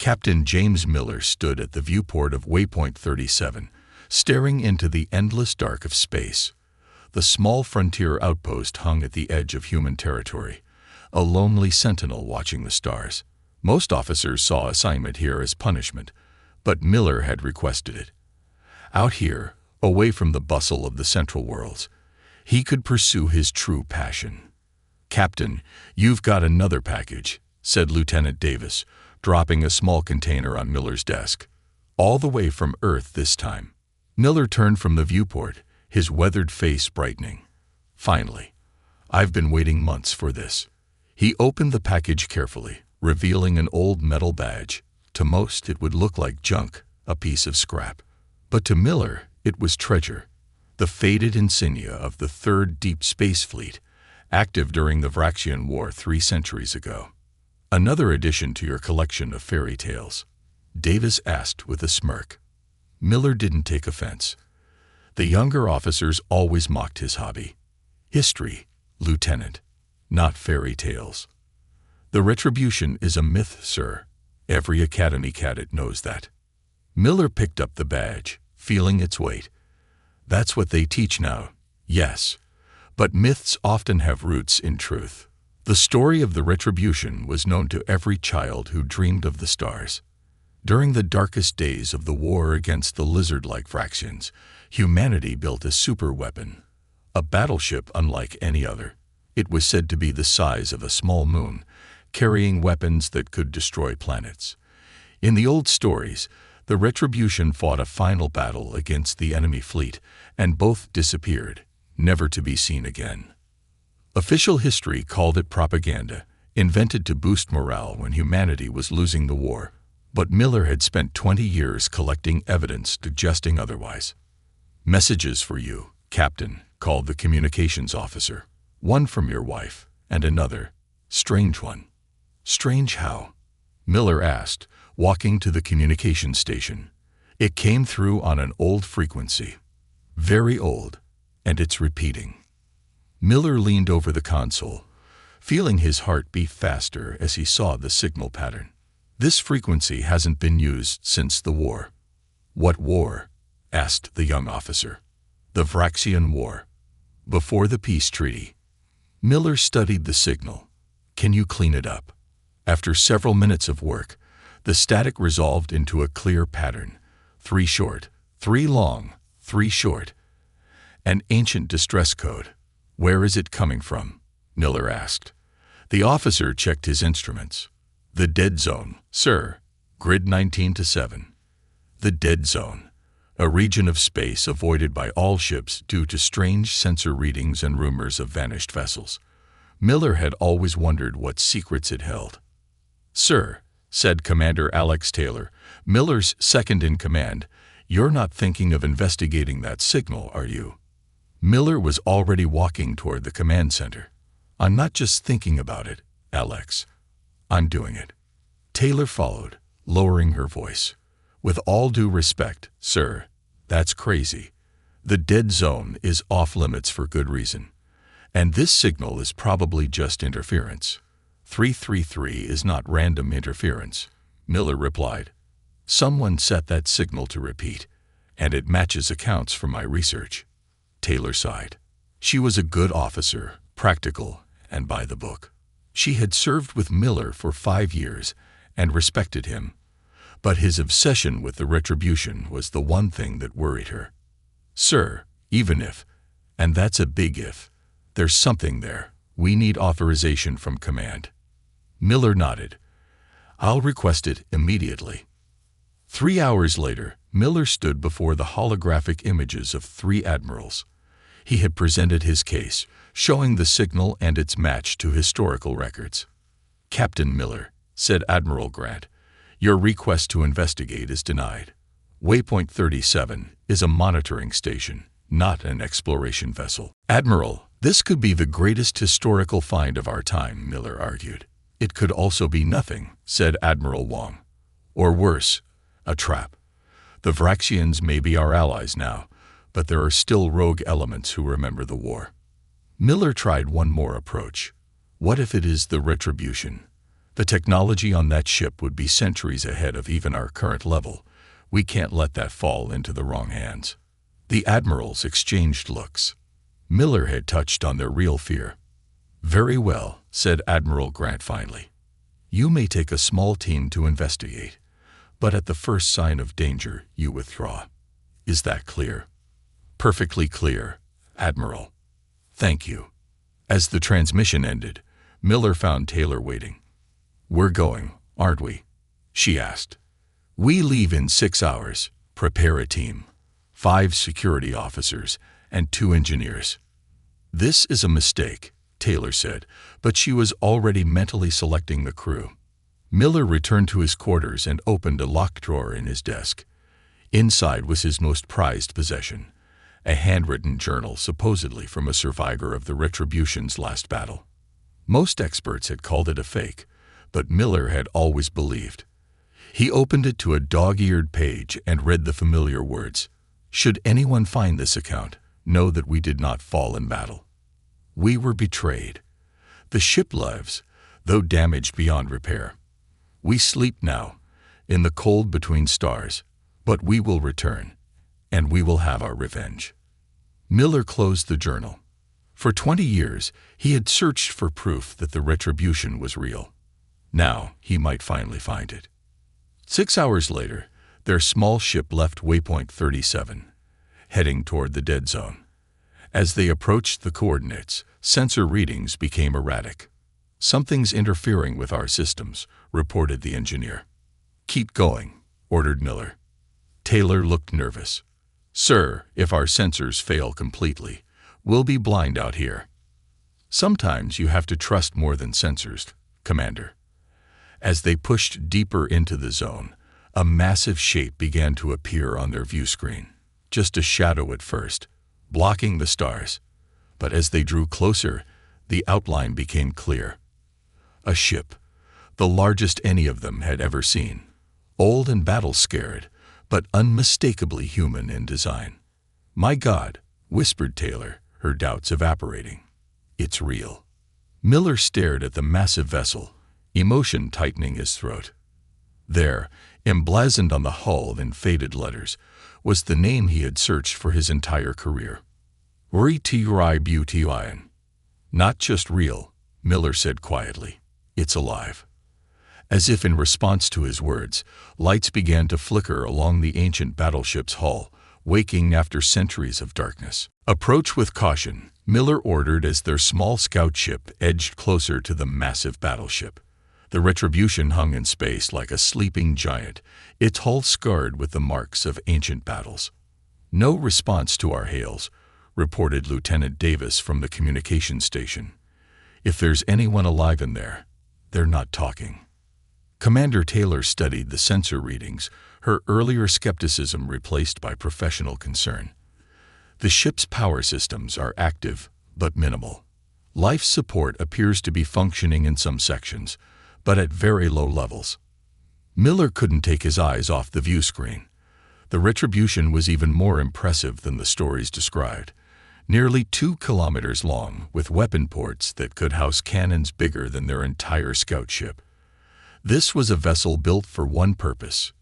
Captain James Miller stood at the viewport of Waypoint 37, staring into the endless dark of space. The small frontier outpost hung at the edge of human territory, a lonely sentinel watching the stars. Most officers saw assignment here as punishment, but Miller had requested it. Out here, away from the bustle of the Central Worlds, he could pursue his true passion. "Captain, you've got another package," said Lieutenant Davis, dropping a small container on Miller's desk. "All the way from Earth this time." Miller turned from the viewport, his weathered face brightening. "Finally. I've been waiting months for this." He opened the package carefully, revealing an old metal badge. To most, it would look like junk, a piece of scrap. But to Miller, it was treasure. The faded insignia of the Third Deep Space Fleet, active during the Vraxian War 3 centuries ago. "Another addition to your collection of fairy tales?" Davis asked with a smirk. Miller didn't take offense. The younger officers always mocked his hobby. "History, Lieutenant, not fairy tales." "The Retribution is a myth, sir. Every Academy cadet knows that." Miller picked up the badge, feeling its weight. "That's what they teach now, yes. But myths often have roots in truth." The story of the Retribution was known to every child who dreamed of the stars. During the darkest days of the war against the lizard-like Vraxians, humanity built a superweapon, a battleship unlike any other. It was said to be the size of a small moon, carrying weapons that could destroy planets. In the old stories, the Retribution fought a final battle against the enemy fleet, and both disappeared, never to be seen again. Official history called it propaganda, invented to boost morale when humanity was losing the war. But Miller had spent 20 years collecting evidence suggesting otherwise. "Messages for you, Captain," called the communications officer. "One from your wife, and another, strange one." "Strange how?" Miller asked, walking to the communications station. "It came through on an old frequency. Very old, and it's repeating." Miller leaned over the console, feeling his heart beat faster as he saw the signal pattern. "This frequency hasn't been used since the war." "What war?" asked the young officer. "The Vraxian War. Before the peace treaty." Miller studied the signal. "Can you clean it up?" After several minutes of work, the static resolved into a clear pattern. 3 short, 3 long, 3 short. An ancient distress code. "Where is it coming from?" Miller asked. The officer checked his instruments. "The dead zone, sir. Grid 19-7. The dead zone, a region of space avoided by all ships due to strange sensor readings and rumors of vanished vessels. Miller had always wondered what secrets it held. "Sir," said Commander Alex Taylor, Miller's second-in-command, "you're not thinking of investigating that signal, are you?" Miller was already walking toward the command center. "I'm not just thinking about it, Alex. I'm doing it." Taylor followed, lowering her voice. "With all due respect, sir, that's crazy. The dead zone is off-limits for good reason. And this signal is probably just interference. 333 is not random interference," Miller replied. "Someone set that signal to repeat, and it matches accounts from my research." Taylor sighed. She was a good officer, practical, and by the book. She had served with Miller for 5 years and respected him. But his obsession with the Retribution was the one thing that worried her. "Sir, even if, and that's a big if, there's something there, we need authorization from command." Miller nodded. "I'll request it immediately." 3 hours later, Miller stood before the holographic images of 3 admirals. He had presented his case, showing the signal and its match to historical records. "Captain Miller," said Admiral Grant, "your request to investigate is denied. Waypoint 37 is a monitoring station, not an exploration vessel." "Admiral, this could be the greatest historical find of our time," Miller argued. "It could also be nothing," said Admiral Wong. "Or worse, a trap. The Vraxians may be our allies now, but there are still rogue elements who remember the war." Miller tried one more approach. "What if it is the Retribution? The technology on that ship would be centuries ahead of even our current level. We can't let that fall into the wrong hands." The admirals exchanged looks. Miller had touched on their real fear. "Very well," said Admiral Grant finally. "You may take a small team to investigate, but at the first sign of danger, you withdraw. Is that clear?" "Perfectly clear, Admiral." "Thank you." As the transmission ended, Miller found Taylor waiting. "We're going, aren't we?" she asked. "We leave in 6 hours. Prepare a team. 5 security officers and 2 engineers." "This is a mistake," Taylor said, but she was already mentally selecting the crew. Miller returned to his quarters and opened a locked drawer in his desk. Inside was his most prized possession, a handwritten journal supposedly from a survivor of the Retribution's last battle. Most experts had called it a fake, but Miller had always believed. He opened it to a dog-eared page and read the familiar words, "Should anyone find this account, know that we did not fall in battle. We were betrayed. The ship lives, though damaged beyond repair. We sleep now, in the cold between stars, but we will return, and we will have our revenge." Miller closed the journal. For 20 years, he had searched for proof that the Retribution was real. Now, he might finally find it. 6 hours later, their small ship left waypoint 37, heading toward the dead zone. As they approached the coordinates, sensor readings became erratic. "Something's interfering with our systems," reported the engineer. "Keep going," ordered Miller. Taylor looked nervous. "Sir, if our sensors fail completely, we'll be blind out here." "Sometimes you have to trust more than sensors, Commander." As they pushed deeper into the zone, a massive shape began to appear on their view screen. Just a shadow at first, blocking the stars. But as they drew closer, the outline became clear. A ship, the largest any of them had ever seen. Old and battle-scared, but unmistakably human in design. "My God," whispered Taylor, her doubts evaporating. "It's real." Miller stared at the massive vessel, emotion tightening his throat. There, emblazoned on the hull in faded letters, was the name he had searched for his entire career. Retribution. "Not just real," Miller said quietly. "It's alive." As if in response to his words, lights began to flicker along the ancient battleship's hull, waking after centuries of darkness. "Approach with caution," Miller ordered as their small scout ship edged closer to the massive battleship. The Retribution hung in space like a sleeping giant, its hull scarred with the marks of ancient battles. "No response to our hails," reported Lieutenant Davis from the communication station. "If there's anyone alive in there, they're not talking." Commander Taylor studied the sensor readings, her earlier skepticism replaced by professional concern. "The ship's power systems are active, but minimal. Life support appears to be functioning in some sections, but at very low levels." Miller couldn't take his eyes off the view screen. The Retribution was even more impressive than the stories described. Nearly 2 kilometers long, with weapon ports that could house cannons bigger than their entire scout ship. This was a vessel built for one purpose: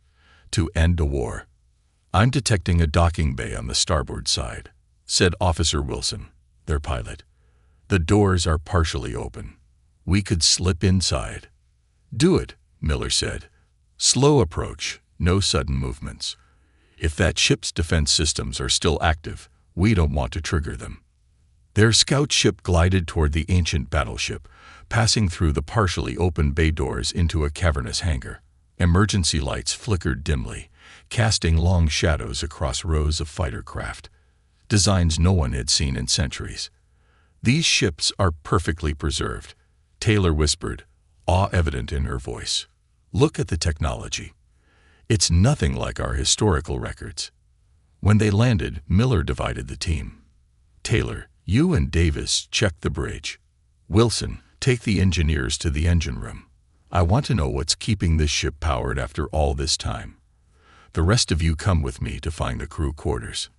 to end a war. "I'm detecting a docking bay on the starboard side," said Officer Wilson, their pilot. "The doors are partially open. We could slip inside." "Do it," Miller said. "Slow approach, no sudden movements. If that ship's defense systems are still active, we don't want to trigger them." Their scout ship glided toward the ancient battleship, passing through the partially open bay doors into a cavernous hangar. Emergency lights flickered dimly, casting long shadows across rows of fighter craft, designs no one had seen in centuries. "These ships are perfectly preserved," Taylor whispered, awe evident in her voice. "Look at the technology. It's nothing like our historical records." When they landed, Miller divided the team. "Taylor, you and Davis check the bridge. Wilson, take the engineers to the engine room. I want to know what's keeping this ship powered after all this time. The rest of you come with me to find the crew quarters."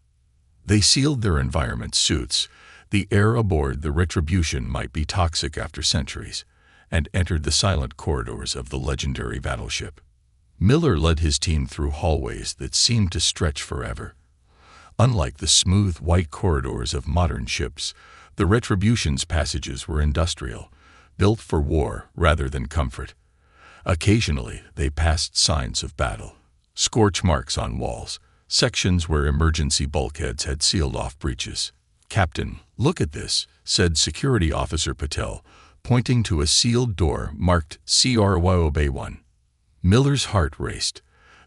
They sealed their environment suits. The air aboard the Retribution might be toxic after centuries, and entered the silent corridors of the legendary battleship. Miller led his team through hallways that seemed to stretch forever. Unlike the smooth white corridors of modern ships, the Retribution's passages were industrial, built for war rather than comfort. Occasionally, they passed signs of battle, scorch marks on walls, sections where emergency bulkheads had sealed off breaches. "Captain, look at this," said Security Officer Patel, pointing to a sealed door marked CRYO Bay 1. Miller's heart raced.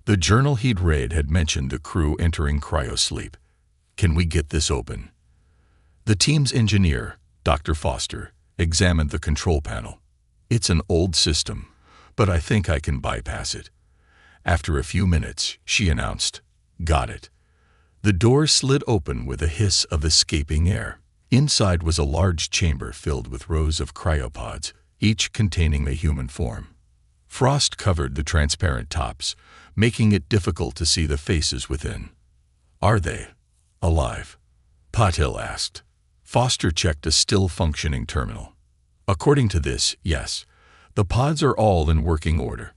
The journal he'd read had mentioned the crew entering cryosleep. "Can we get this open?" The team's engineer, Dr. Foster, examined the control panel. "It's an old system, but I think I can bypass it." After a few minutes, she announced, "Got it." The door slid open with a hiss of escaping air. Inside was a large chamber filled with rows of cryopods, each containing a human form. Frost covered the transparent tops, making it difficult to see the faces within. "Are they alive?" Patel asked. Foster checked a still-functioning terminal. "According to this, yes. The pods are all in working order.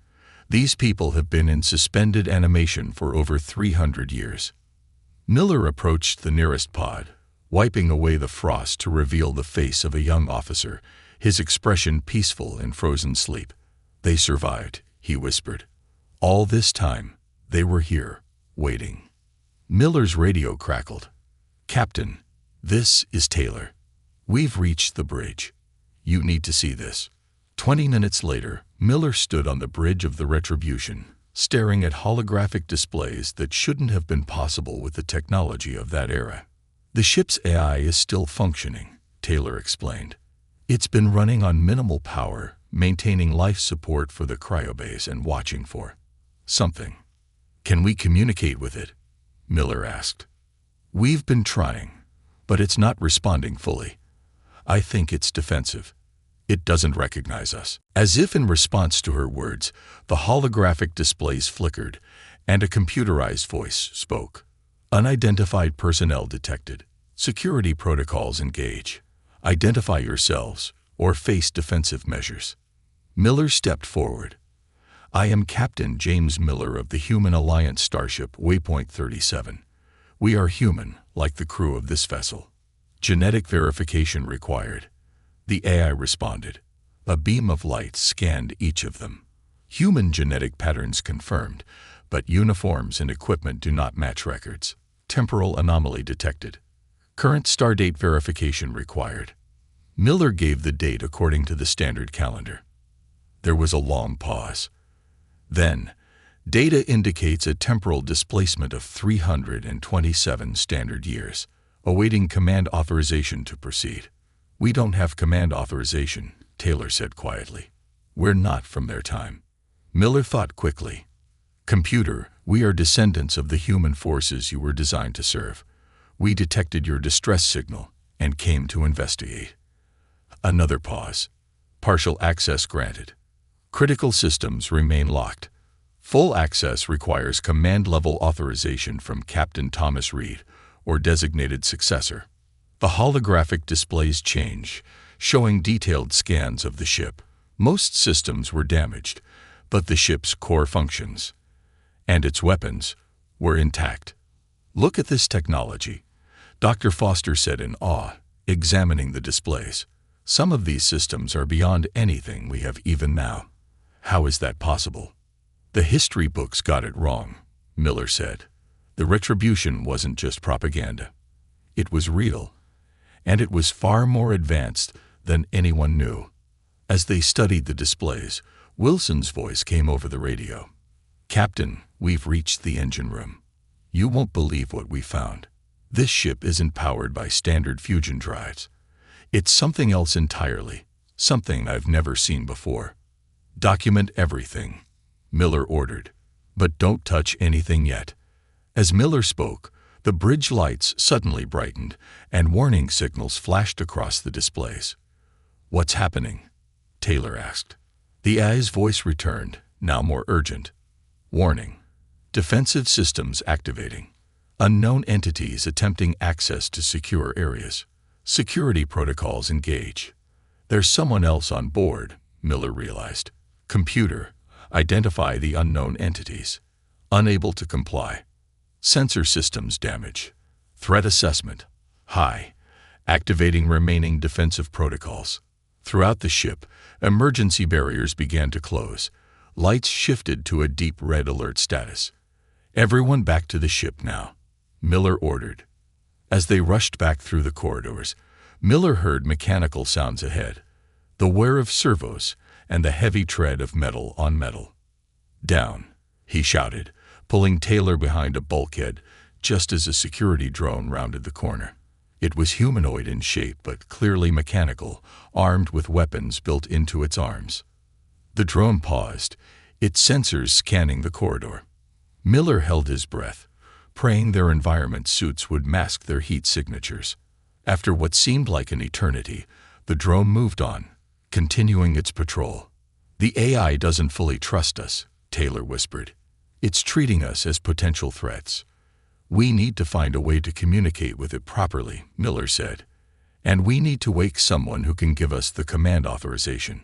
These people have been in suspended animation for over 300 years." Miller approached the nearest pod, wiping away the frost to reveal the face of a young officer, his expression peaceful in frozen sleep. "They survived," he whispered. "All this time, they were here, waiting." Miller's radio crackled. "Captain, this is Taylor. We've reached the bridge. You need to see this." 20 minutes later, Miller stood on the bridge of the Retribution, staring at holographic displays that shouldn't have been possible with the technology of that era. "The ship's AI is still functioning," Taylor explained. "It's been running on minimal power, maintaining life support for the cryobase and watching for something." "Can we communicate with it?" Miller asked. "We've been trying, but it's not responding fully. I think it's defensive. It doesn't recognize us." As if in response to her words, the holographic displays flickered, and a computerized voice spoke. "Unidentified personnel detected. Security protocols engage. Identify yourselves or face defensive measures." Miller stepped forward. "I am Captain James Miller of the Human Alliance starship Waypoint 37. We are human, like the crew of this vessel. Genetic verification required." The AI responded. A beam of light scanned each of them. "Human genetic patterns confirmed, but uniforms and equipment do not match records. Temporal anomaly detected. Current stardate verification required." Miller gave the date according to the standard calendar. There was a long pause. Then, "Data indicates a temporal displacement of 327 standard years, awaiting command authorization to proceed." "We don't have command authorization," Taylor said quietly. "We're not from their time." Miller thought quickly. "Computer, we are descendants of the human forces you were designed to serve. We detected your distress signal and came to investigate." Another pause. "Partial access granted. Critical systems remain locked. Full access requires command-level authorization from Captain Thomas Reed or designated successor." The holographic displays change, showing detailed scans of the ship. Most systems were damaged, but the ship's core functions and its weapons were intact. "Look at this technology," Dr. Foster said in awe, examining the displays. "Some of these systems are beyond anything we have even now." "How is that possible?" "The history books got it wrong," Miller said. "The Retribution wasn't just propaganda. It was real. And it was far more advanced than anyone knew." As they studied the displays, Wilson's voice came over the radio. "Captain, we've reached the engine room. You won't believe what we found. This ship isn't powered by standard fusion drives. It's something else entirely, something I've never seen before." "Document everything," Miller ordered, "but don't touch anything yet." As Miller spoke, the bridge lights suddenly brightened, and warning signals flashed across the displays. "What's happening?" Taylor asked. The AI's voice returned, now more urgent. "Warning. Defensive systems activating. Unknown entities attempting access to secure areas. Security protocols engage. There's someone else on board, Miller realized. Computer, identify the unknown entities. Unable to comply. Sensor systems damage. Threat assessment. High. Activating remaining defensive protocols. Throughout the ship, emergency barriers began to close. Lights shifted to a deep red alert status. Everyone back to the ship now, Miller ordered. As they rushed back through the corridors, Miller heard mechanical sounds ahead, the whir of servos and the heavy tread of metal on metal. Down, he shouted, pulling Taylor behind a bulkhead just as a security drone rounded the corner. It was humanoid in shape but clearly mechanical, armed with weapons built into its arms. The drone paused, its sensors scanning the corridor. Miller held his breath, praying their environment suits would mask their heat signatures. After what seemed like an eternity, the drone moved on, continuing its patrol. The AI doesn't fully trust us, Taylor whispered. It's treating us as potential threats. We need to find a way to communicate with it properly, Miller said. And we need to wake someone who can give us the command authorization.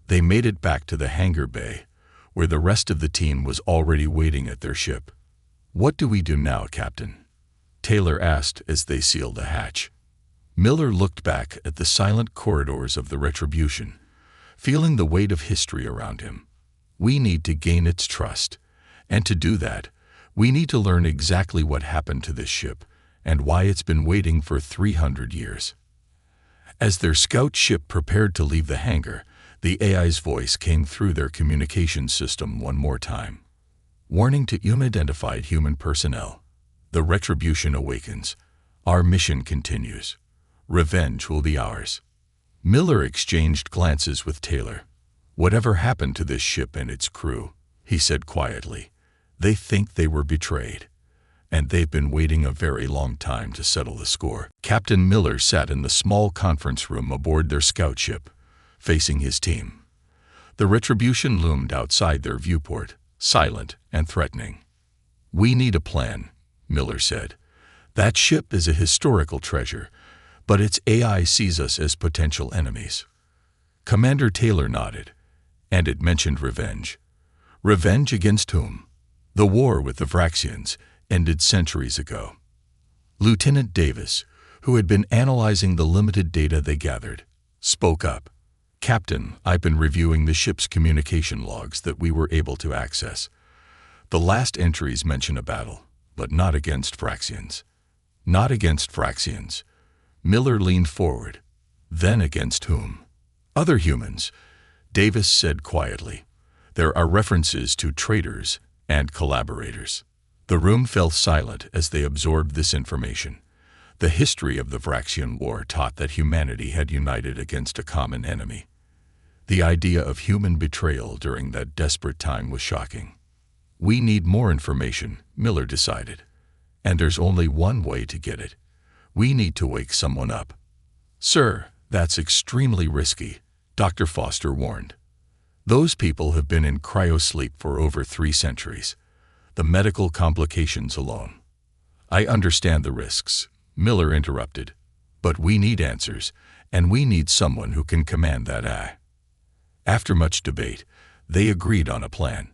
They made it back to the hangar bay, where the rest of the team was already waiting at their ship. What do we do now, Captain? Taylor asked as they sealed the hatch. Miller looked back at the silent corridors of the Retribution, feeling the weight of history around him. We need to gain its trust, and to do that, we need to learn exactly what happened to this ship and why it's been waiting for 300 years. As their scout ship prepared to leave the hangar, the AI's voice came through their communication system one more time. Warning to unidentified human personnel. The Retribution awakens. Our mission continues. Revenge will be ours. Miller exchanged glances with Taylor. Whatever happened to this ship and its crew, he said quietly, they think they were betrayed. And they've been waiting a very long time to settle the score. Captain Miller sat in the small conference room aboard their scout ship, facing his team. The Retribution loomed outside their viewport, silent and threatening. We need a plan, Miller said. That ship is a historical treasure, but its AI sees us as potential enemies. Commander Taylor nodded, and it mentioned revenge. Revenge against whom? The war with the Vraxians ended centuries ago. Lieutenant Davis, who had been analyzing the limited data they gathered, spoke up. Captain, I've been reviewing the ship's communication logs that we were able to access. The last entries mention a battle, but not against Vraxians. Not against Vraxians. Miller leaned forward. Then against whom? Other humans, Davis said quietly. There are references to traitors and collaborators. The room fell silent as they absorbed this information. The history of the Vraxian War taught that humanity had united against a common enemy. The idea of human betrayal during that desperate time was shocking. We need more information, Miller decided. And there's only one way to get it. We need to wake someone up. Sir, that's extremely risky, Dr. Foster warned. Those people have been in cryosleep for over 3 centuries. The medical complications alone. I understand the risks, Miller interrupted. But we need answers, and we need someone who can command that eye. After much debate, they agreed on a plan.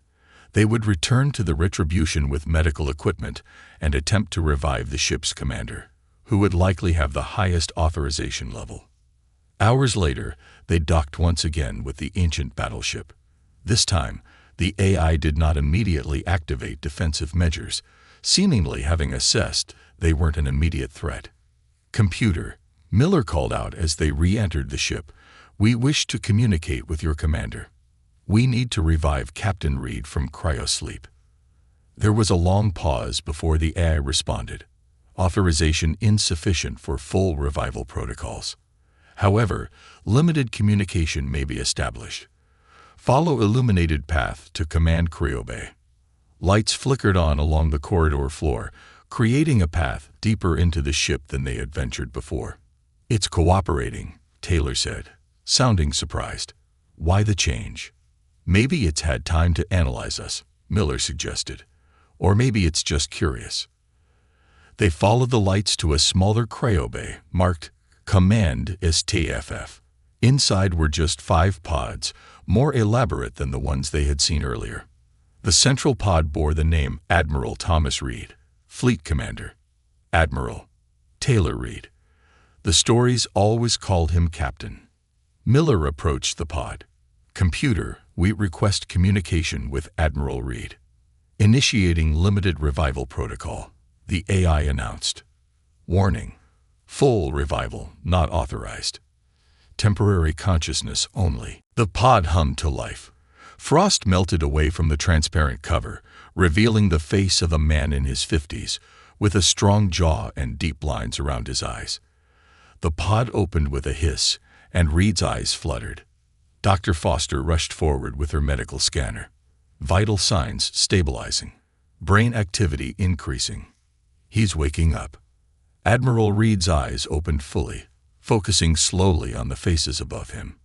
They would return to the Retribution with medical equipment and attempt to revive the ship's commander, who would likely have the highest authorization level. Hours later, they docked once again with the ancient battleship. This time, the AI did not immediately activate defensive measures, seemingly having assessed they weren't an immediate threat. Computer, Miller called out as they re-entered the ship. We wish to communicate with your commander. We need to revive Captain Reed from cryosleep. There was a long pause before the AI responded. Authorization insufficient for full revival protocols. However, limited communication may be established. Follow illuminated path to Command Cryobay. Lights flickered on along the corridor floor, creating a path deeper into the ship than they had ventured before. It's cooperating, Taylor said, sounding surprised. Why the change? Maybe it's had time to analyze us, Miller suggested. Or maybe it's just curious. They followed the lights to a smaller cryobay marked Command STFF. Inside were just 5 pods, more elaborate than the ones they had seen earlier. The central pod bore the name Admiral Thomas Reed, Fleet Commander. Admiral Taylor Reed. The stories always called him Captain. Miller approached the pod. "Computer, we request communication with Admiral Reed." "Initiating limited revival protocol," the AI announced. "Warning: full revival not authorized. Temporary consciousness only." The pod hummed to life. Frost melted away from the transparent cover, revealing the face of a man in his 50s, with a strong jaw and deep lines around his eyes. The pod opened with a hiss, and Reed's eyes fluttered. Dr. Foster rushed forward with her medical scanner. Vital signs stabilizing. Brain activity increasing. "He's waking up." Admiral Reed's eyes opened fully, focusing slowly on the faces above him.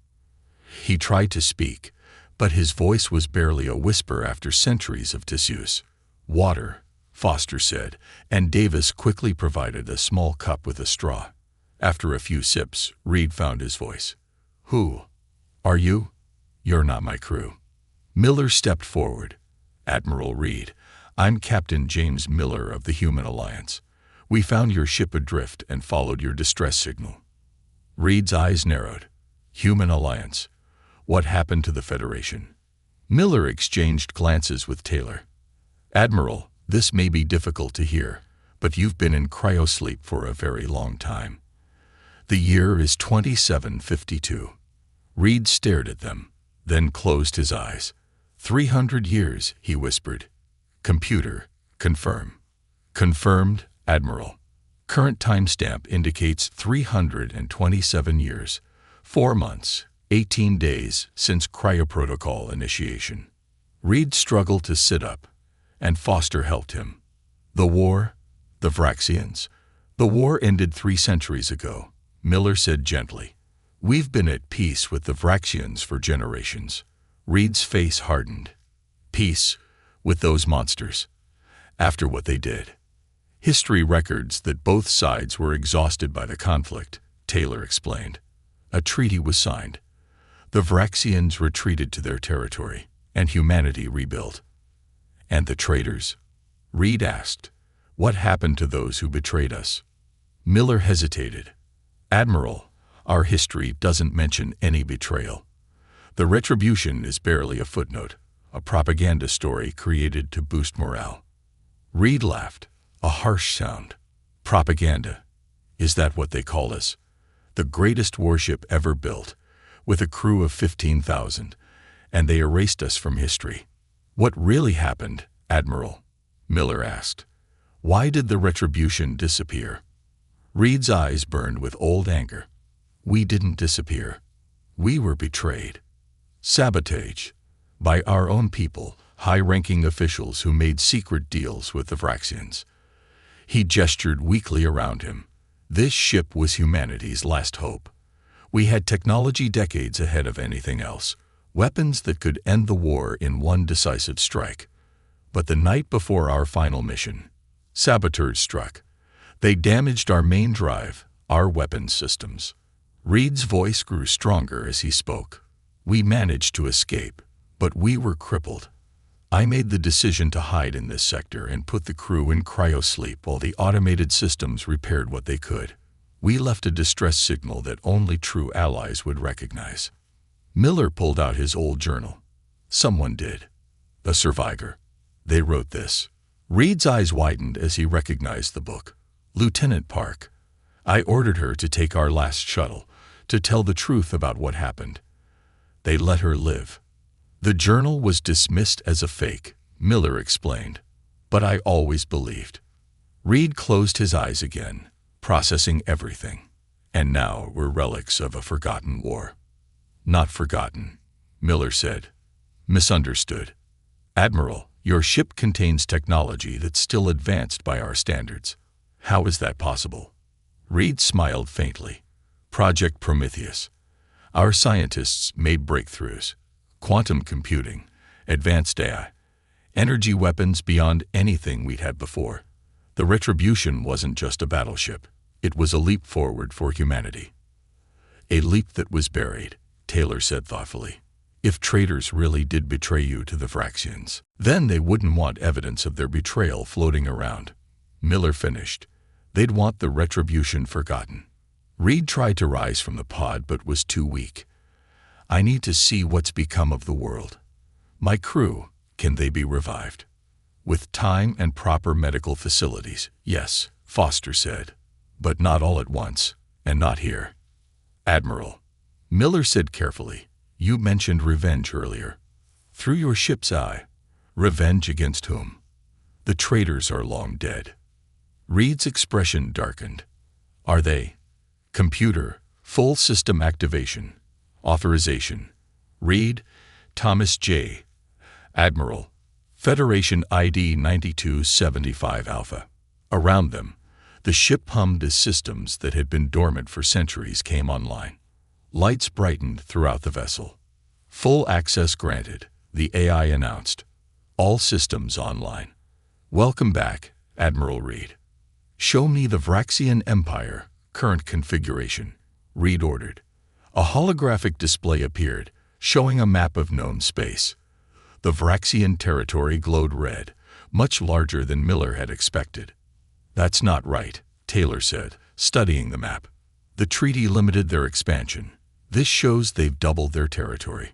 He tried to speak, but his voice was barely a whisper after centuries of disuse. "Water," Foster said, and Davis quickly provided a small cup with a straw. After a few sips, Reed found his voice. "Who are you?" "You're not my crew." Miller stepped forward. "Admiral Reed, I'm Captain James Miller of the Human Alliance. We found your ship adrift and followed your distress signal." Reed's eyes narrowed. "Human Alliance? What happened to the Federation?" Miller exchanged glances with Taylor. "Admiral, this may be difficult to hear, but you've been in cryosleep for a very long time. The year is 2752. Reed stared at them, then closed his eyes. 300 years, he whispered. "Computer, confirm." "Confirmed, Admiral. Current timestamp indicates 327 years, 4 months, 18 days since cryoprotocol initiation." Reed struggled to sit up, and Foster helped him. "The war? The Vraxians? The war ended 3 centuries ago," Miller said gently. "We've been at peace with the Vraxians for generations." Reed's face hardened. "Peace with those monsters? After what they did?" "History records that both sides were exhausted by the conflict," Taylor explained. "A treaty was signed. The Vraxians retreated to their territory, and humanity rebuilt." "And the traitors?" Reed asked. "What happened to those who betrayed us?" Miller hesitated. "Admiral, our history doesn't mention any betrayal. The retribution is barely a footnote, a propaganda story created to boost morale." Reed laughed, a harsh sound. "Propaganda? Is that what they call us? The greatest warship ever built, with a crew of 15,000, and they erased us from history." "What really happened, Admiral?" Miller asked. "Why did the retribution disappear?" Reed's eyes burned with old anger. "We didn't disappear. We were betrayed. Sabotage. By our own people, high-ranking officials who made secret deals with the Vraxians." He gestured weakly around him. "This ship was humanity's last hope. We had technology decades ahead of anything else, weapons that could end the war in one decisive strike. But the night before our final mission, saboteurs struck. They damaged our main drive, our weapons systems." Reed's voice grew stronger as he spoke. "We managed to escape, but we were crippled. I made the decision to hide in this sector and put the crew in cryosleep while the automated systems repaired what they could. We left a distress signal that only true allies would recognize." Miller pulled out his old journal. "Someone did. A survivor. They wrote this." Reed's eyes widened as he recognized the book. "Lieutenant Park. I ordered her to take our last shuttle, to tell the truth about what happened. They let her live. The journal was dismissed as a fake," Miller explained. "But I always believed." Reed closed his eyes again, processing everything. "And now we're relics of a forgotten war." "Not forgotten," Miller said. "Misunderstood. Admiral, your ship contains technology that's still advanced by our standards. How is that possible?" Reed smiled faintly. "Project Prometheus. Our scientists made breakthroughs. Quantum computing, advanced AI, energy weapons beyond anything we'd had before. The Retribution wasn't just a battleship. It was a leap forward for humanity. A leap that was buried, Taylor said thoughtfully. If traitors really did betray you to the Vraxians, then they wouldn't want evidence of their betrayal floating around. Miller finished. They'd want the retribution forgotten. Reed tried to rise from the pod but was too weak. I need to see what's become of the world. My crew, can they be revived? With time and proper medical facilities, yes, Foster said. But not all at once, and not here. Admiral, Miller said carefully, you mentioned revenge earlier. Through your ship's eye. Revenge against whom? The traitors are long dead. Reed's expression darkened. Are they? Computer, full system activation. Authorization. Reed, Thomas J. Admiral. Federation ID 9275 Alpha. Around them, the ship hummed as systems that had been dormant for centuries came online. Lights brightened throughout the vessel. Full access granted, the AI announced. All systems online. Welcome back, Admiral Reed. Show me the Vraxian Empire, current configuration, Reed ordered. A holographic display appeared, showing a map of known space. The Vraxian territory glowed red, much larger than Miller had expected. That's not right, Taylor said, studying the map. The treaty limited their expansion. This shows they've doubled their territory.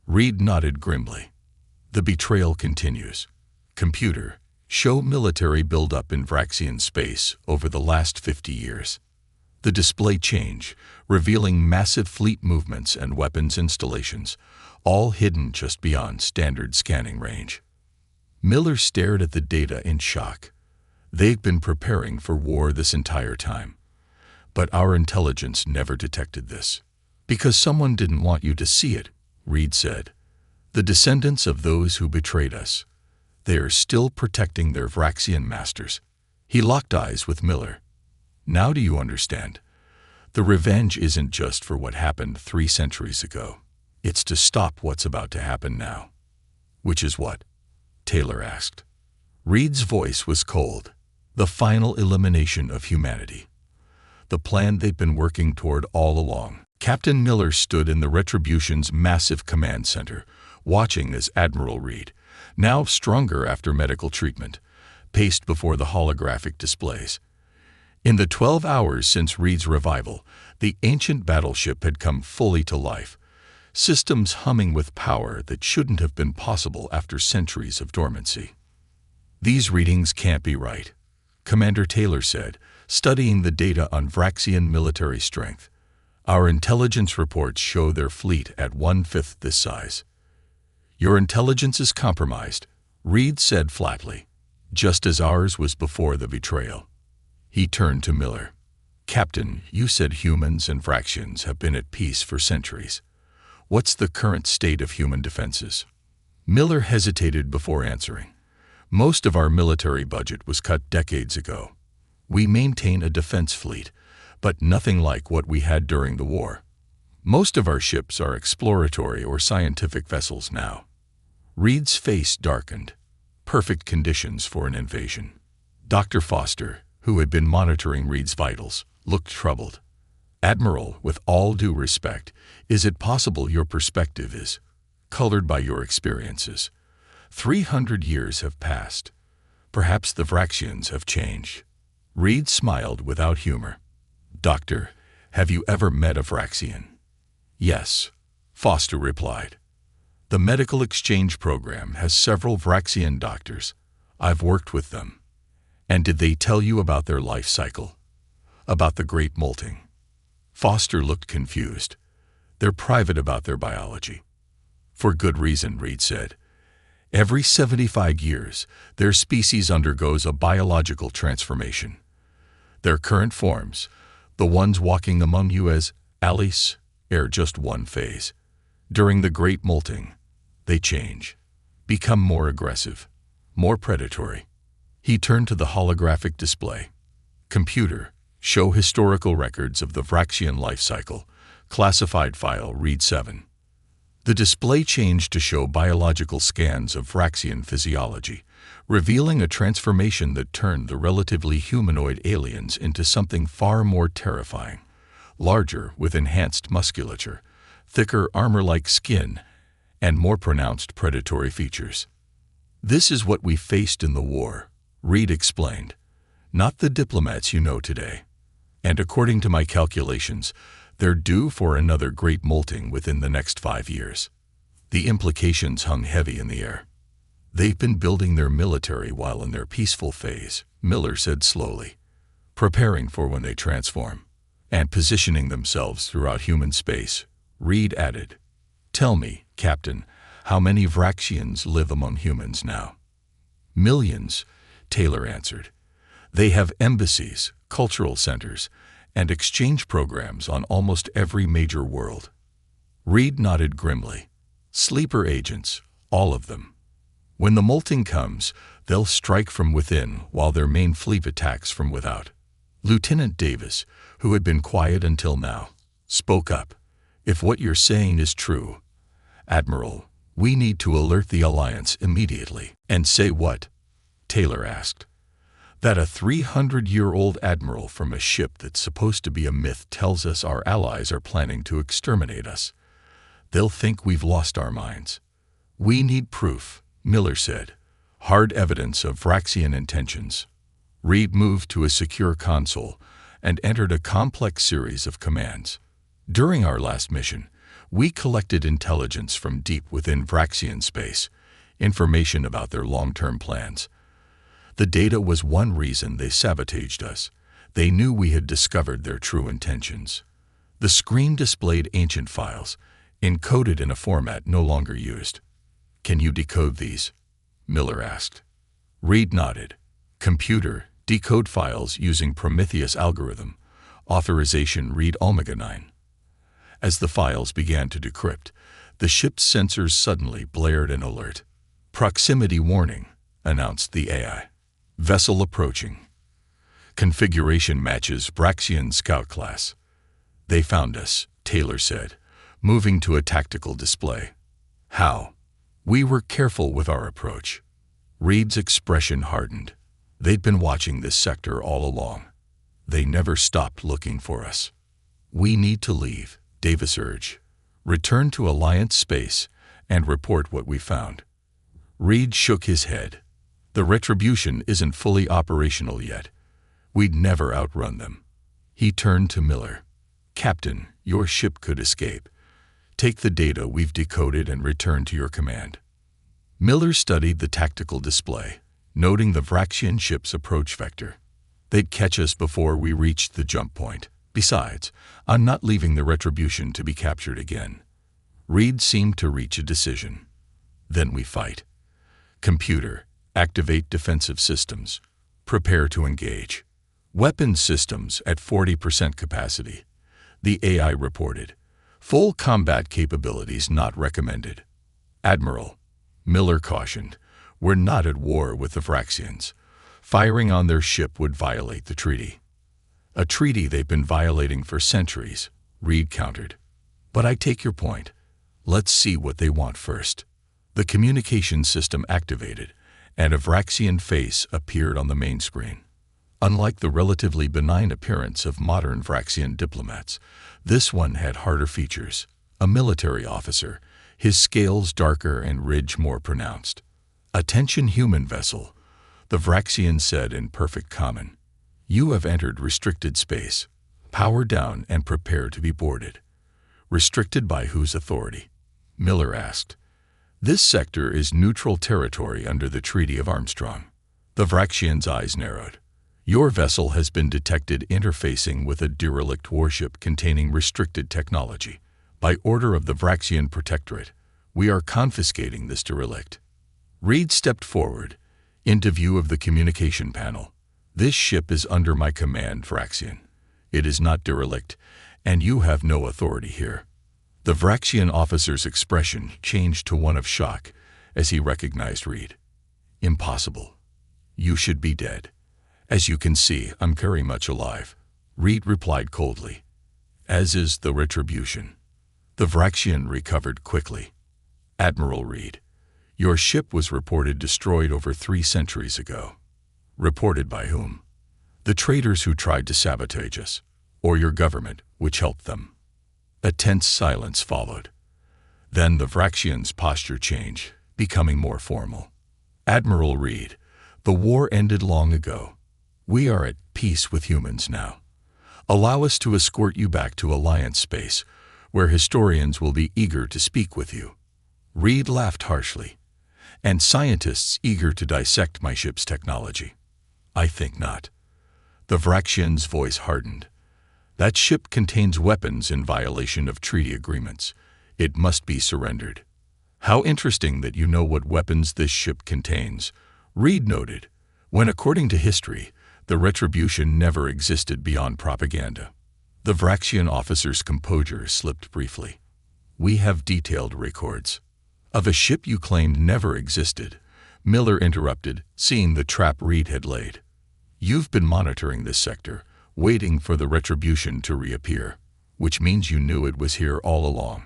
Reed nodded grimly. The betrayal continues. Computer, show military buildup in Vraxian space over the last 50 years. The display changed, revealing massive fleet movements and weapons installations, all hidden just beyond standard scanning range. Miller stared at the data in shock. They'd been preparing for war this entire time. But our intelligence never detected this. Because someone didn't want you to see it, Reed said. The descendants of those who betrayed us. They are still protecting their Vraxian masters. He locked eyes with Miller. Now do you understand? The revenge isn't just for what happened 3 centuries ago. It's to stop what's about to happen now. Which is what? Taylor asked. Reed's voice was cold. The final elimination of humanity. The plan they'd been working toward all along. Captain Miller stood in the Retribution's massive command center, watching as Admiral Reed, now stronger after medical treatment, paced before the holographic displays. In the 12 hours since Reed's revival, the ancient battleship had come fully to life, systems humming with power that shouldn't have been possible after centuries of dormancy. These readings can't be right, Commander Taylor said, studying the data on Vraxian military strength. Our intelligence reports show their fleet at 1/5 this size. Your intelligence is compromised, Reed said flatly, just as ours was before the betrayal. He turned to Miller. Captain, you said humans and Vraxians have been at peace for centuries. What's the current state of human defenses? Miller hesitated before answering. Most of our military budget was cut decades ago. We maintain a defense fleet, but nothing like what we had during the war. Most of our ships are exploratory or scientific vessels now. Reed's face darkened. Perfect conditions for an invasion. Dr. Foster, who had been monitoring Reed's vitals, looked troubled. Admiral, with all due respect, is it possible your perspective is colored by your experiences? 300 years have passed. Perhaps the Vraxians have changed. Reed smiled without humor. Doctor, have you ever met a Vraxian? Yes, Foster replied. The medical exchange program has several Vraxian doctors. I've worked with them. And did they tell you about their life cycle? About the Great Molting? Foster looked confused. They're private about their biology. For good reason, Reed said. Every 75 years, their species undergoes a biological transformation. Their current forms, the ones walking among you as Alice, are just one phase. During the Great Molting, they change, become more aggressive, more predatory. He turned to the holographic display. Computer, show historical records of the Vraxian life cycle, classified file Read 7. The display changed to show biological scans of Vraxian physiology, revealing a transformation that turned the relatively humanoid aliens into something far more terrifying. larger with enhanced musculature, thicker armor-like skin, and more pronounced predatory features. This is what we faced in the war, Reed explained, not the diplomats you know today. And according to my calculations, they're due for another great molting within the next 5 years. The implications hung heavy in the air. They've been building their military while in their peaceful phase, Miller said slowly, preparing for when they transform, and positioning themselves throughout human space. Reed added, "Tell me, Captain, how many Vraxians live among humans now?" "Millions," Taylor answered. "They have embassies, cultural centers, and exchange programs on almost every major world." Reed nodded grimly. "Sleeper agents, all of them. When the molting comes, they'll strike from within while their main fleet attacks from without." Lieutenant Davis, who had been quiet until now, spoke up. "If what you're saying is true, Admiral, we need to alert the Alliance immediately." "And say what?" Taylor asked. "That a 300-year-old admiral from a ship that's supposed to be a myth tells us our allies are planning to exterminate us. They'll think we've lost our minds." "We need proof," Miller said. "Hard evidence of Vraxian intentions." Reed moved to a secure console and entered a complex series of commands. "During our last mission, we collected intelligence from deep within Vraxian space, information about their long-term plans. The data was one reason they sabotaged us. They knew we had discovered their true intentions." The screen displayed ancient files, encoded in a format no longer used. "Can you decode these?" Miller asked. Reed nodded. "Computer, decode files using Prometheus algorithm. Authorization read Omega 9. As the files began to decrypt, the ship's sensors suddenly blared an alert. "Proximity warning," announced the AI. "Vessel approaching. Configuration matches Vraxian scout class." "They found us," Taylor said, moving to a tactical display. "How?" "We were careful with our approach." Reed's expression hardened. They'd been watching this sector all along. They never stopped looking for us. "We need to leave," Davis urged. "Return to Alliance space and report what we found." Reed shook his head. "The Retribution isn't fully operational yet. We'd never outrun them." He turned to Miller. "Captain, your ship could escape. Take the data we've decoded and return to your command." Miller studied the tactical display, noting the Vraxian ship's approach vector. "They'd catch us before we reached the jump point. Besides, I'm not leaving the Retribution to be captured again." Reed seemed to reach a decision. "Then we fight. Computer, activate defensive systems. Prepare to engage." "Weapons systems at 40% capacity," the AI reported. "Full combat capabilities not recommended." "Admiral," Miller cautioned, "we're not at war with the Vraxians. Firing on their ship would violate the treaty." "A treaty they've been violating for centuries," Reed countered. "But I take your point. Let's see what they want first." The communication system activated, and a Vraxian face appeared on the main screen. Unlike the relatively benign appearance of modern Vraxian diplomats, this one had harder features. A military officer, his scales darker and ridge more pronounced. "Attention human vessel," the Vraxian said in perfect common. "You have entered restricted space. Power down and prepare to be boarded." "Restricted by whose authority?" Miller asked. "This sector is neutral territory under the Treaty of Armstrong." The Vraxian's eyes narrowed. "Your vessel has been detected interfacing with a derelict warship containing restricted technology. By order of the Vraxian Protectorate, we are confiscating this derelict." Reed stepped forward, into view of the communication panel. "This ship is under my command, Vraxian. It is not derelict, and you have no authority here." The Vraxian officer's expression changed to one of shock as he recognized Reed. "Impossible. You should be dead." "As you can see, I'm very much alive," Reed replied coldly. "As is the Retribution." The Vraxian recovered quickly. "Admiral Reed, your ship was reported destroyed over 3 centuries ago." "Reported by whom?" "The traitors who tried to sabotage us." "Or your government, which helped them. A tense silence followed. Then the Vraxians' posture changed, becoming more formal. Admiral Reed, the war ended long ago. We are at peace with humans now. Allow us to escort you back to Alliance space, where historians will be eager to speak with you. Reed laughed harshly. And scientists eager to dissect my ship's technology. I think not. The Vraxian's voice hardened. That ship contains weapons in violation of treaty agreements. It must be surrendered. How interesting that you know what weapons this ship contains, Reed noted, when according to history, the Retribution never existed beyond propaganda. The Vraxian officer's composure slipped briefly. We have detailed records. Of a ship you claimed never existed, Miller interrupted, seeing the trap Reed had laid. You've been monitoring this sector, waiting for the Retribution to reappear, which means you knew it was here all along.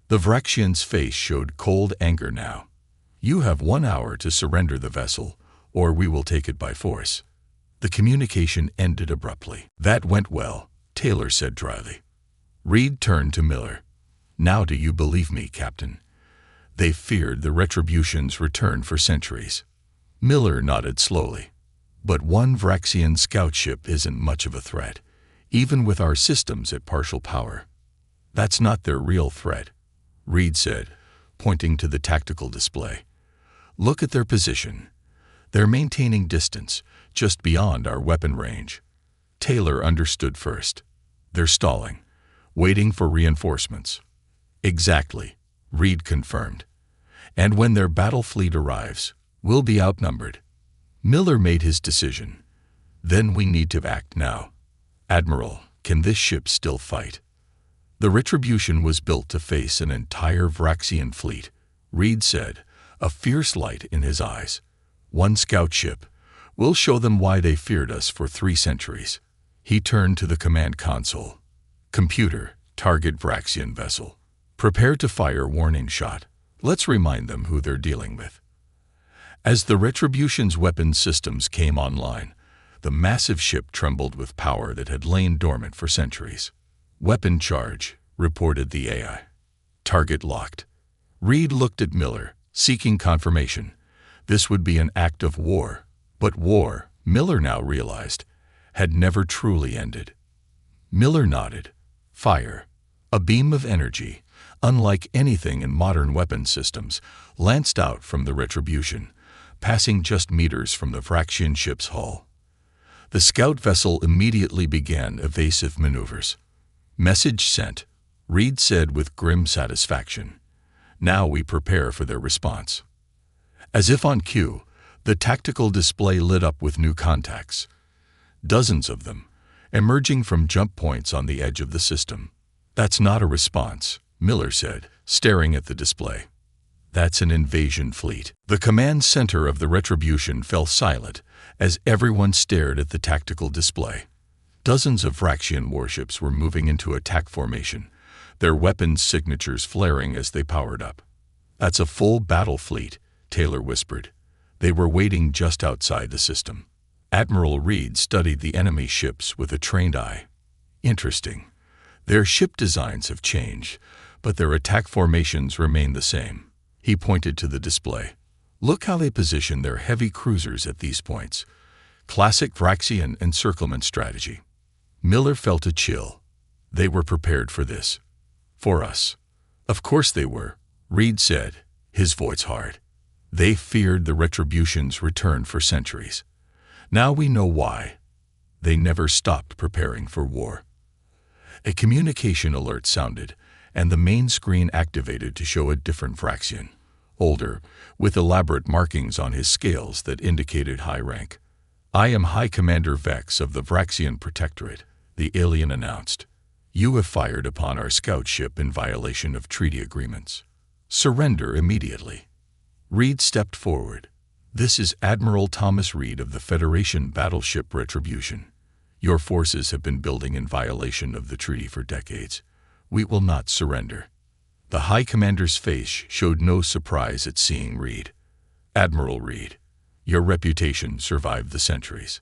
The Vraxian's face showed cold anger now. You have 1 hour to surrender the vessel, or we will take it by force. The communication ended abruptly. That went well, Taylor said dryly. Reed turned to Miller. Now do you believe me, Captain? They feared the Retribution's return for centuries. Miller nodded slowly. But one Vraxian scout ship isn't much of a threat, even with our systems at partial power. That's not their real threat, Reed said, pointing to the tactical display. Look at their position. They're maintaining distance, just beyond our weapon range. Taylor understood first. They're stalling, waiting for reinforcements. Exactly, Reed confirmed. And when their battle fleet arrives, we'll be outnumbered. Miller made his decision. Then we need to act now. Admiral, can this ship still fight? The Retribution was built to face an entire Vraxian fleet, Reed said, a fierce light in his eyes. One scout ship. We'll show them why they feared us for 3 centuries. He turned to the command console. Computer, target Vraxian vessel. Prepare to fire warning shot. Let's remind them who they're dealing with. As the Retribution's weapon systems came online, the massive ship trembled with power that had lain dormant for centuries. Weapon charge, reported the AI. Target locked. Reed looked at Miller, seeking confirmation. This would be an act of war. But war, Miller now realized, had never truly ended. Miller nodded. Fire. A beam of energy, unlike anything in modern weapon systems, lanced out from the Retribution, passing just meters from the Vraxian ship's hull. The scout vessel immediately began evasive maneuvers. Message sent, Reed said with grim satisfaction. Now we prepare for their response. As if on cue, the tactical display lit up with new contacts. Dozens of them, emerging from jump points on the edge of the system. That's not a response, Miller said, staring at the display. That's an invasion fleet. The command center of the Retribution fell silent as everyone stared at the tactical display. Dozens of Vraxian warships were moving into attack formation, their weapons signatures flaring as they powered up. That's a full battle fleet, Taylor whispered. They were waiting just outside the system. Admiral Reed studied the enemy ships with a trained eye. Interesting. Their ship designs have changed, but their attack formations remain the same. He pointed to the display. Look how they position their heavy cruisers at these points. Classic Vraxian encirclement strategy. Miller felt a chill. They were prepared for this. For us. Of course they were, Reed said, his voice hard. They feared the Retribution's return for centuries. Now we know why. They never stopped preparing for war. A communication alert sounded, and the main screen activated to show a different Vraxian, older, with elaborate markings on his scales that indicated high rank. I am High Commander Vex of the Vraxian Protectorate, the alien announced. You have fired upon our scout ship in violation of treaty agreements. Surrender immediately. Reed stepped forward. This is Admiral Thomas Reed of the Federation Battleship Retribution. Your forces have been building in violation of the treaty for decades. We will not surrender. The High Commander's face showed no surprise at seeing Reed. Admiral Reed, your reputation survived the centuries,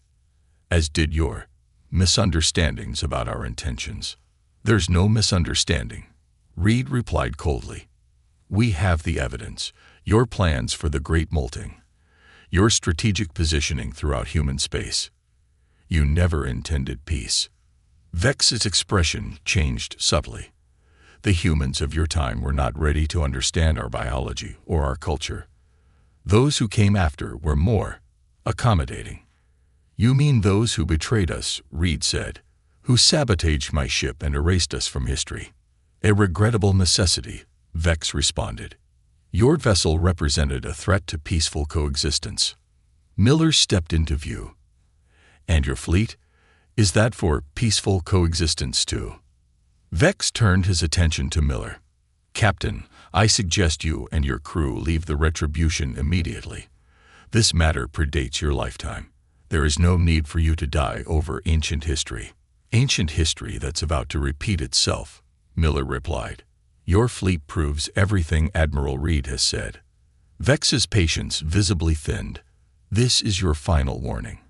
as did your misunderstandings about our intentions. "There's no misunderstanding," Reed replied coldly. "We have the evidence, your plans for the Great Molting, your strategic positioning throughout human space. You never intended peace." Vex's expression changed subtly. "The humans of your time were not ready to understand our biology or our culture. Those who came after were more accommodating." "You mean those who betrayed us," Reed said, "who sabotaged my ship and erased us from history." "A regrettable necessity," Vex responded. "Your vessel represented a threat to peaceful coexistence." Miller stepped into view. "And your fleet? Is that for peaceful coexistence too?" Vex turned his attention to Miller. "Captain, I suggest you and your crew leave the Retribution immediately. This matter predates your lifetime. There is no need for you to die over ancient history." "Ancient history that's about to repeat itself," Miller replied. "Your fleet proves everything Admiral Reed has said." Vex's patience visibly thinned. "This is your final warning.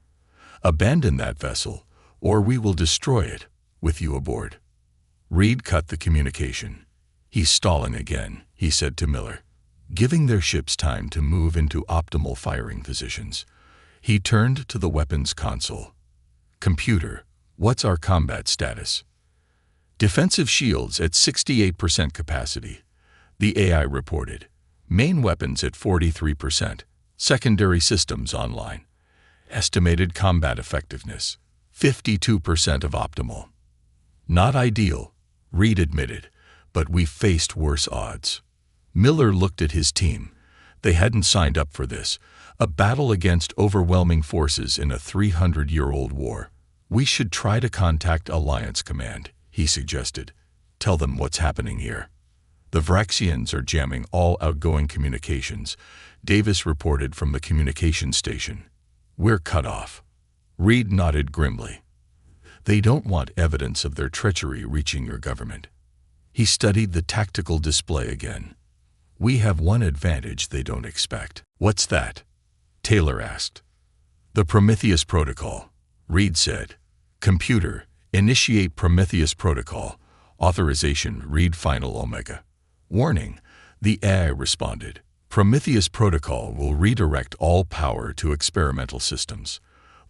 Abandon that vessel, or we will destroy it, with you aboard." Reed cut the communication. "He's stalling again," he said to Miller, giving their ships time to move into optimal firing positions. He turned to the weapons console. "Computer, what's our combat status?" "Defensive shields at 68% capacity," the AI reported. "Main weapons at 43%. Secondary systems online. Estimated combat effectiveness, 52% of optimal." "Not ideal," Reed admitted, "but we faced worse odds." Miller looked at his team. They hadn't signed up for this, a battle against overwhelming forces in a 300-year-old war. "We should try to contact Alliance Command," he suggested. "Tell them what's happening here." "The Vraxians are jamming all outgoing communications," Davis reported from the communication station. "We're cut off." Reed nodded grimly. "They don't want evidence of their treachery reaching your government." He studied the tactical display again. "We have one advantage they don't expect." "What's that?" Taylor asked. "The Prometheus Protocol," Reed said. "Computer, initiate Prometheus Protocol. Authorization read Final Omega." "Warning," the AI responded. "Prometheus Protocol will redirect all power to experimental systems.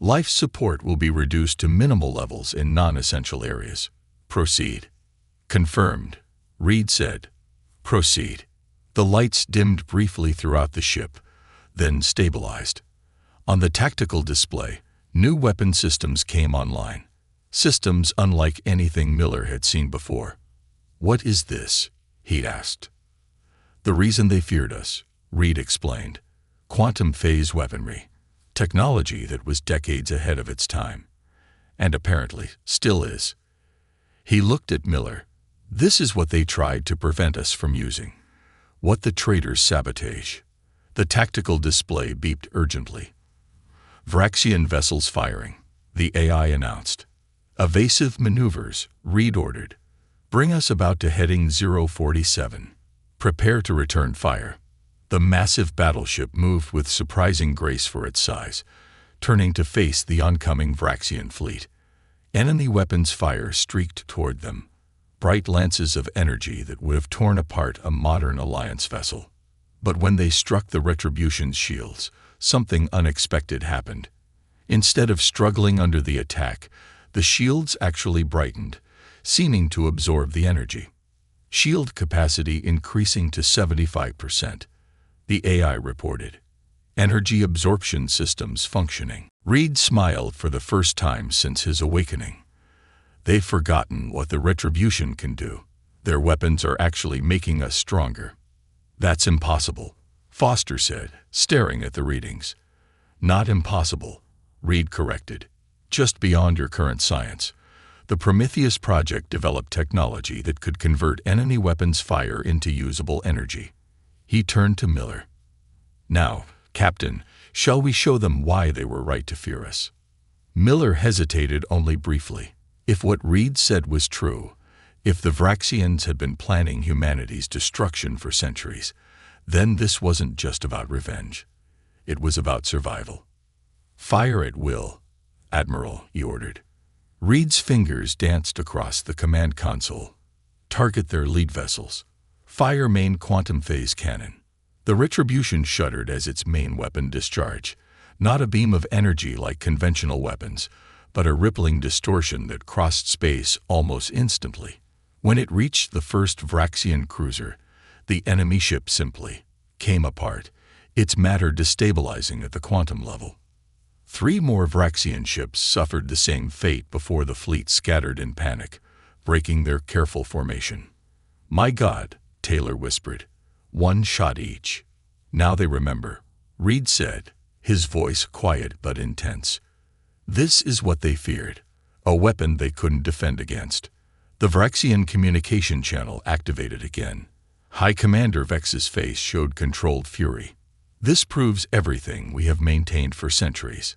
Life support will be reduced to minimal levels in non-essential areas. Proceed." "Confirmed," Reed said. "Proceed." The lights dimmed briefly throughout the ship, then stabilized. On the tactical display, new weapon systems came online. Systems unlike anything Miller had seen before. "What is this?" he asked. "The reason they feared us," Reed explained. "Quantum phase weaponry. Technology that was decades ahead of its time. And apparently still is." He looked at Miller. "This is what they tried to prevent us from using. What the traitors sabotage." The tactical display beeped urgently. "Vraxian vessels firing," the AI announced. "Evasive maneuvers," Reed ordered. "Bring us about to heading 047. Prepare to return fire." The massive battleship moved with surprising grace for its size, turning to face the oncoming Vraxian fleet. Enemy weapons fire streaked toward them, bright lances of energy that would have torn apart a modern Alliance vessel. But when they struck the Retribution's shields, something unexpected happened. Instead of struggling under the attack, the shields actually brightened, seeming to absorb the energy. Shield capacity increasing to 75%, the AI reported. Energy absorption systems functioning. Reed smiled for the first time since his awakening. They've forgotten what the Retribution can do. Their weapons are actually making us stronger. "That's impossible," Foster said, staring at the readings. "Not impossible," Reed corrected. "Just beyond your current science. The Prometheus project developed technology that could convert enemy weapons fire into usable energy." He turned to Miller. "Now, Captain, shall we show them why they were right to fear us?" Miller hesitated only briefly. If what Reed said was true, if the Vraxians had been planning humanity's destruction for centuries, then this wasn't just about revenge. It was about survival. "Fire at will, Admiral," he ordered. Reed's fingers danced across the command console. Target their lead vessels. Fire main quantum phase cannon. The Retribution shuddered as its main weapon discharged. Not a beam of energy like conventional weapons, but a rippling distortion that crossed space almost instantly. When it reached the first Vraxian cruiser, the enemy ship simply came apart, its matter destabilizing at the quantum level. 3 more Vraxian ships suffered the same fate before the fleet scattered in panic, breaking their careful formation. "My God," Taylor whispered. "1 shot each." "Now they remember," Reed said, his voice quiet but intense. This is what they feared, a weapon they couldn't defend against. The Vraxian communication channel activated again. High Commander Vex's face showed controlled fury. "This proves everything we have maintained for centuries.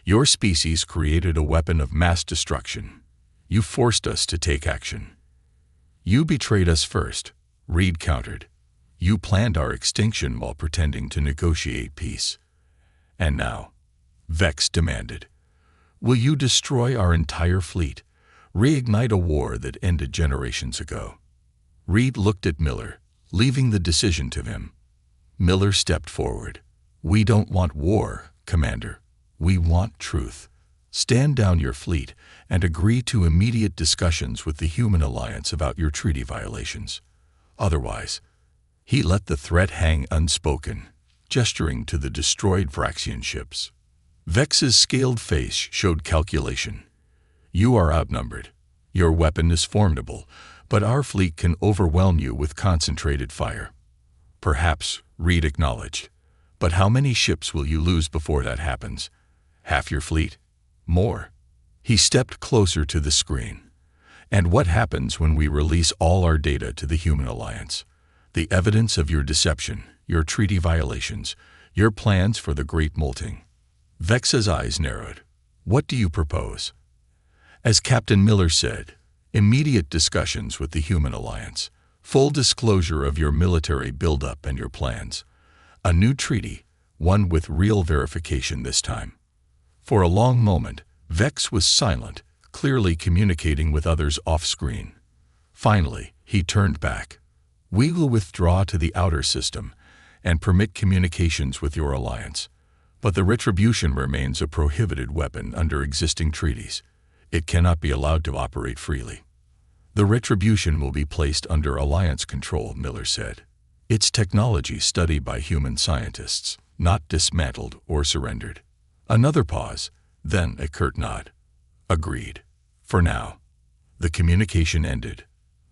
Your species created a weapon of mass destruction. You forced us to take action." "You betrayed us first," Reed countered. "You planned our extinction while pretending to negotiate peace." "And now," Vex demanded, "will you destroy our entire fleet, reignite a war that ended generations ago?" Reed looked at Miller, leaving the decision to him. Miller stepped forward. "We don't want war, Commander. We want truth. Stand down your fleet and agree to immediate discussions with the Human Alliance about your treaty violations. Otherwise," he let the threat hang unspoken, gesturing to the destroyed Vraxian ships. Vex's scaled face showed calculation. "You are outnumbered. Your weapon is formidable, but our fleet can overwhelm you with concentrated fire." "Perhaps," Reed acknowledged. "But how many ships will you lose before that happens? Half your fleet? More?" He stepped closer to the screen. "And what happens when we release all our data to the Human Alliance? The evidence of your deception, your treaty violations, your plans for the Great Molting." Vex's eyes narrowed. "What do you propose?" As Captain Miller said, "Immediate discussions with the Human Alliance, full disclosure of your military buildup and your plans. A new treaty, one with real verification this time." For a long moment, Vex was silent, clearly communicating with others off-screen. Finally, he turned back. "We will withdraw to the outer system and permit communications with your alliance. But the Retribution remains a prohibited weapon under existing treaties. It cannot be allowed to operate freely." "The Retribution will be placed under Alliance control," Miller said. "Its technology studied by human scientists, not dismantled or surrendered." Another pause, then a curt nod. "Agreed. For now." The communication ended.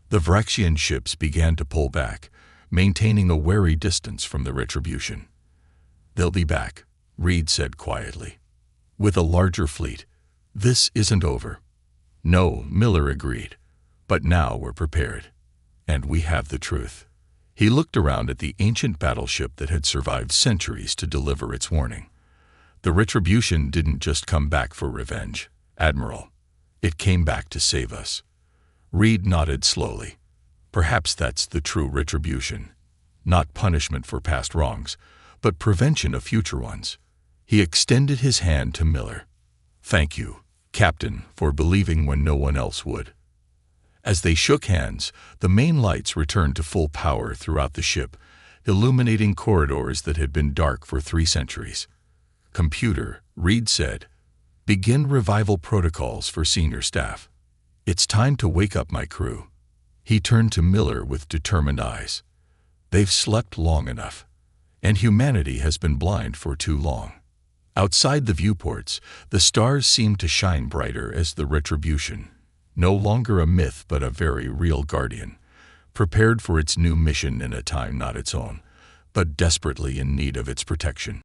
The Vraxian ships began to pull back, maintaining a wary distance from the Retribution. "They'll be back," Reed said quietly. "With a larger fleet. This isn't over." "No," Miller agreed. "But now we're prepared. And we have the truth." He looked around at the ancient battleship that had survived centuries to deliver its warning. "The Retribution didn't just come back for revenge, Admiral. It came back to save us." Reed nodded slowly. "Perhaps that's the true Retribution. Not punishment for past wrongs, but prevention of future ones." He extended his hand to Miller. "Thank you, Captain, for believing when no one else would." As they shook hands, the main lights returned to full power throughout the ship, illuminating corridors that had been dark for 3 centuries. "Computer," Reed said, "begin revival protocols for senior staff. It's time to wake up my crew." He turned to Miller with determined eyes. "They've slept long enough, and humanity has been blind for too long." Outside the viewports, the stars seemed to shine brighter as the Retribution, no longer a myth but a very real guardian, prepared for its new mission in a time not its own, but desperately in need of its protection.